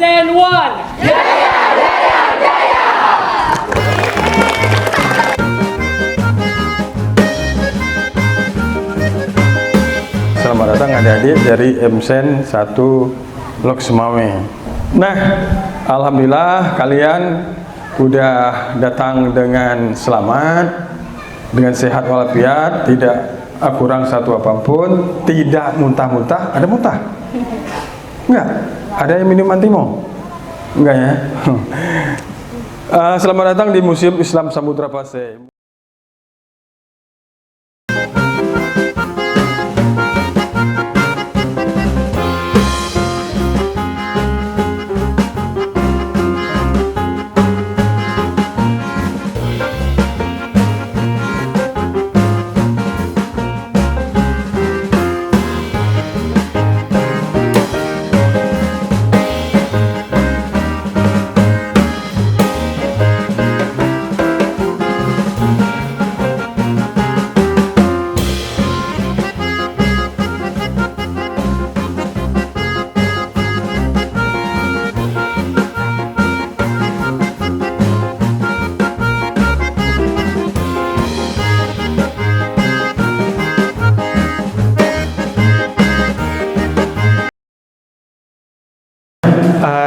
MSN1. Selamat datang adik-adik dari MSN 1 Lok Semawe. Nah, alhamdulillah kalian udah datang dengan selamat, dengan sehat walafiat, tidak kurang satu apapun, tidak muntah-muntah. Ada muntah? Enggak? Ada yang minum antimo? Enggak ya? Selamat datang di Museum Islam Samudra Pasai.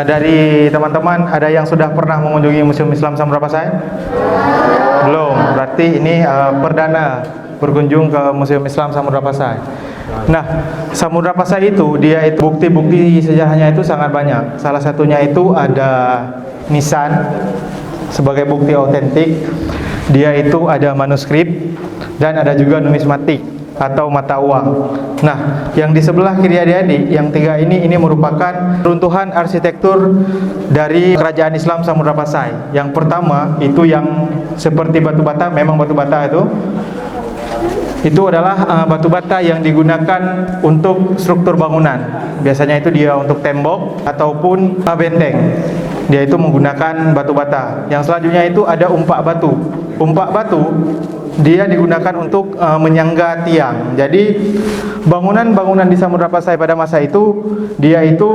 Dari teman-teman ada yang sudah pernah mengunjungi Museum Islam Samudra Pasai? Belum, berarti ini perdana berkunjung ke Museum Islam Samudra Pasai. Nah, Samudra Pasai itu bukti-bukti sejarahnya itu sangat banyak. Salah satunya itu ada nisan sebagai bukti otentik. Dia itu ada manuskrip dan ada juga numismatik atau mata uang. Nah, yang di sebelah kiri adik-adik, yang tiga ini merupakan runtuhan arsitektur dari Kerajaan Islam Samudra Pasai. Yang pertama itu yang seperti batu bata, memang batu bata itu adalah batu bata yang digunakan untuk struktur bangunan. Biasanya itu dia untuk tembok ataupun benteng. Dia itu menggunakan batu bata. Yang selanjutnya itu ada umpak batu. Umpak batu dia digunakan untuk menyangga tiang. Jadi bangunan-bangunan di Samudra Pasai pada masa itu dia itu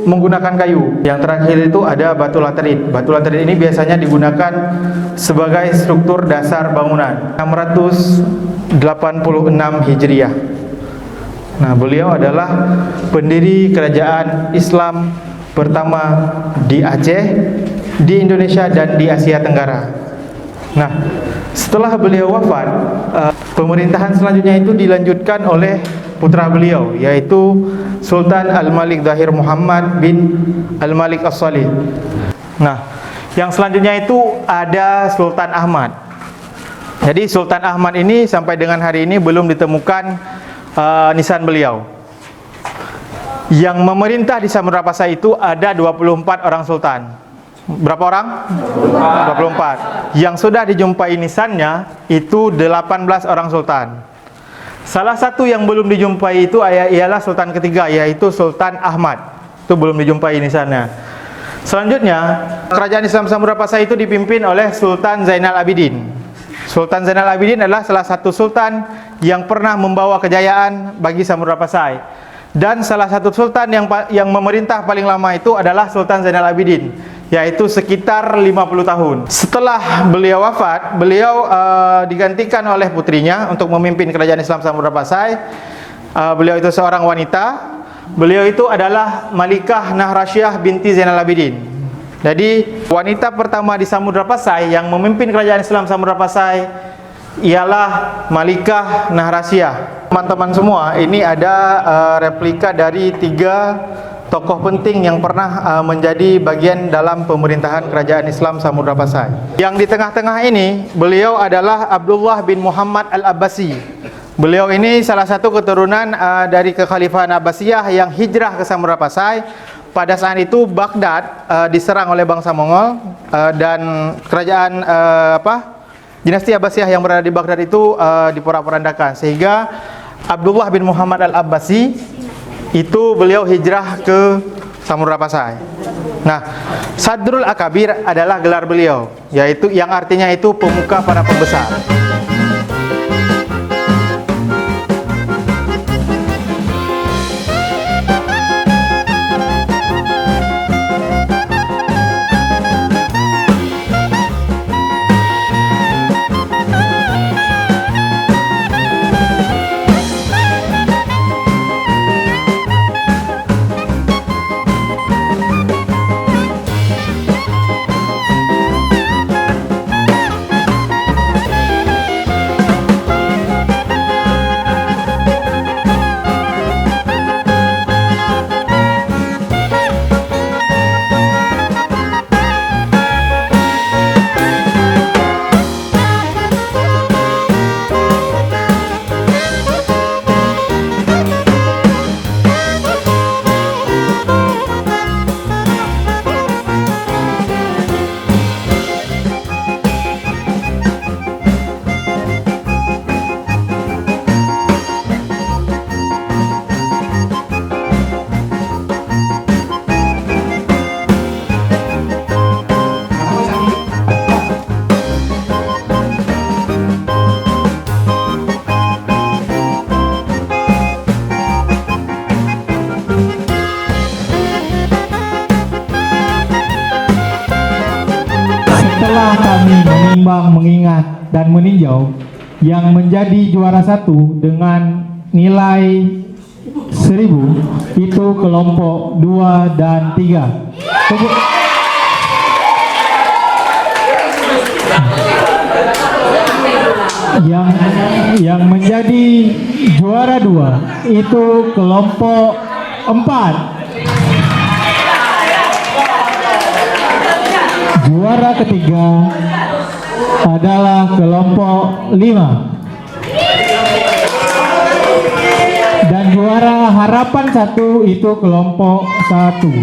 menggunakan kayu. Yang terakhir itu ada batu laterit. Batu laterit ini biasanya digunakan sebagai struktur dasar bangunan. 686 Hijriah. Nah, beliau adalah pendiri kerajaan Islam pertama di Aceh, di Indonesia dan di Asia Tenggara. Nah, setelah beliau wafat, pemerintahan selanjutnya itu dilanjutkan oleh putra beliau, yaitu Sultan Al-Malik Zahir Muhammad bin Al-Malik As-Salih. Nah, yang selanjutnya itu ada Sultan Ahmad. Jadi Sultan Ahmad ini sampai dengan hari ini belum ditemukan nisan beliau. Yang memerintah di Samudra Pasai itu ada 24 orang sultan. Berapa orang? 24. Yang sudah dijumpai nisannya itu 18 orang sultan. Salah satu yang belum dijumpai itu ialah sultan ketiga, yaitu Sultan Ahmad. Itu belum dijumpai nisannya. Selanjutnya, kerajaan Islam Samudra Pasai itu dipimpin oleh Sultan Zainal Abidin. Sultan Zainal Abidin adalah salah satu sultan yang pernah membawa kejayaan bagi Samudra Pasai. Dan salah satu sultan yang memerintah paling lama itu adalah Sultan Zainal Abidin, yaitu sekitar 50 tahun. Setelah beliau wafat, beliau digantikan oleh putrinya untuk memimpin kerajaan Islam Samudra Pasai. Beliau itu seorang wanita. Beliau itu adalah Malikah Nahrasyah binti Zainal Abidin. Jadi wanita pertama di Samudra Pasai yang memimpin kerajaan Islam Samudra Pasai ialah Malikah Nahrasyah. Teman-teman semua, ini ada replika dari 3 tokoh penting yang pernah menjadi bagian dalam pemerintahan kerajaan Islam Samudra Pasai. Yang di tengah-tengah ini, beliau adalah Abdullah bin Muhammad Al-Abbasi. Beliau ini salah satu keturunan dari kekhalifahan Abbasiyah yang hijrah ke Samudra Pasai. Pada saat itu Baghdad diserang oleh bangsa Mongol dan kerajaan dinasti Abbasiyah yang berada di Baghdad itu diporak-porandakan, sehingga Abdullah bin Muhammad Al-Abbasi itu beliau hijrah ke Samudra Pasai. Nah, Sadrul Akabir adalah gelar beliau, yaitu yang artinya itu pemuka para pembesar. setelah kami menimbang, mengingat, dan meninjau, yang menjadi juara 1 dengan nilai 1000 itu kelompok 2 dan 3. Yang menjadi juara 2 itu kelompok 4. Juara ketiga adalah kelompok 5. Dan juara harapan 1 itu kelompok 1.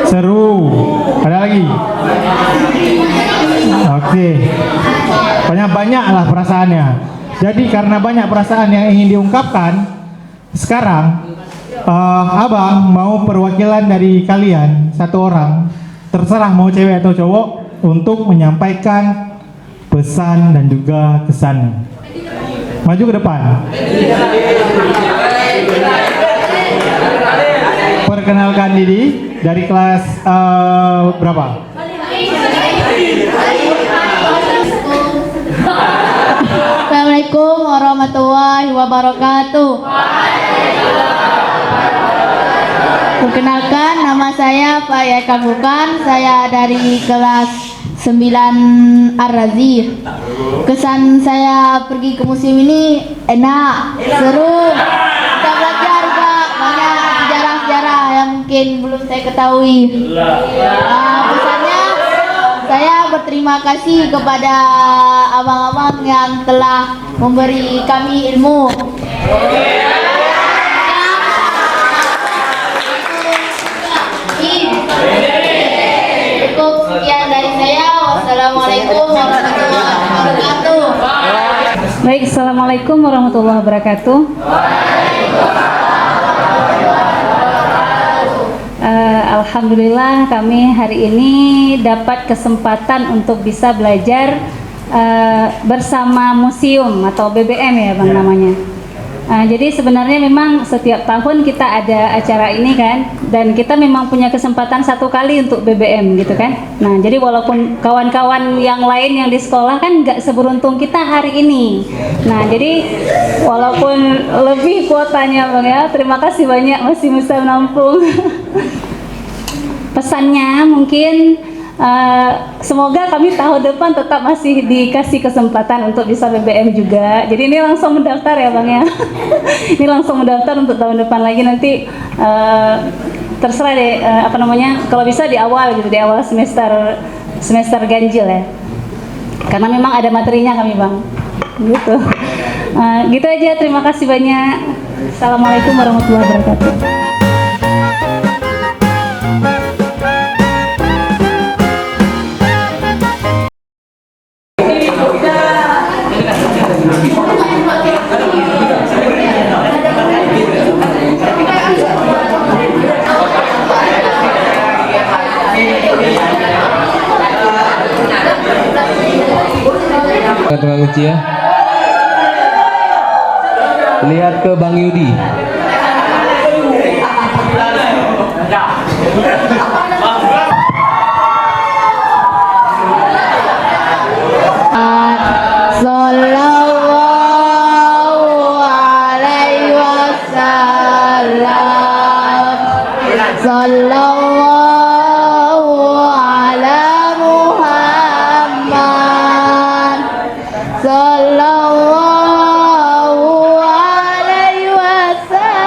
Seru. Ada lagi? Oke. Banyak-banyaklah perasaannya. Jadi karena banyak perasaan yang ingin diungkapkan, sekarang abang mau perwakilan dari kalian 1 orang, terserah mau cewek atau cowok, untuk menyampaikan pesan dan juga kesan. Maju ke depan. Perkenalkan diri dari kelas berapa? Assalamualaikum warahmatullahi wabarakatuh. Perkenalkan, nama saya Faya Kambukan. Saya dari kelas 9 Ar-Razi. Kesan saya pergi ke museum ini enak, seru. Kita belajar juga banyak sejarah-sejarah yang mungkin belum saya ketahui. Pesannya, saya berterima kasih kepada abang-abang yang telah memberi kami ilmu. Cukup sekian dari saya. Wassalamualaikum warahmatullahi wabarakatuh. Baik, assalamualaikum warahmatullahi wabarakatuh. Alhamdulillah kami hari ini dapat kesempatan untuk bisa belajar bersama museum atau BBM ya bang namanya. Jadi sebenarnya memang setiap tahun kita ada acara ini kan, dan kita memang punya kesempatan 1 kali untuk BBM gitu kan. Nah jadi walaupun kawan-kawan yang lain yang di sekolah kan nggak seberuntung kita hari ini. Nah jadi walaupun lebih kuotanya bang ya, terima kasih banyak masih bisa menampung. Pesannya mungkin semoga kami tahun depan tetap masih dikasih kesempatan untuk bisa BBM juga. Jadi ini langsung mendaftar ya bang ya. Ini langsung mendaftar untuk tahun depan lagi nanti. Terserah deh apa namanya, kalau bisa di awal gitu, di awal semester ganjil ya. Karena memang ada materinya kami bang. Gitu. Gitu aja, terima kasih banyak. Assalamualaikum warahmatullahi wabarakatuh. Tukang kunci ya. Lihat ke Bang Yudi. Sallallahu alaihi wasallam. Sallallahu ala Muhammad. Sallallahu alaihi wasallam.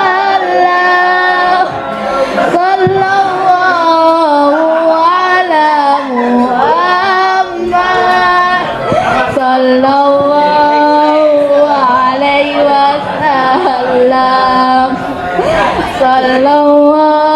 Sallallahu ala Muhammad. Sallallahu alaihi wasallam. Sallallahu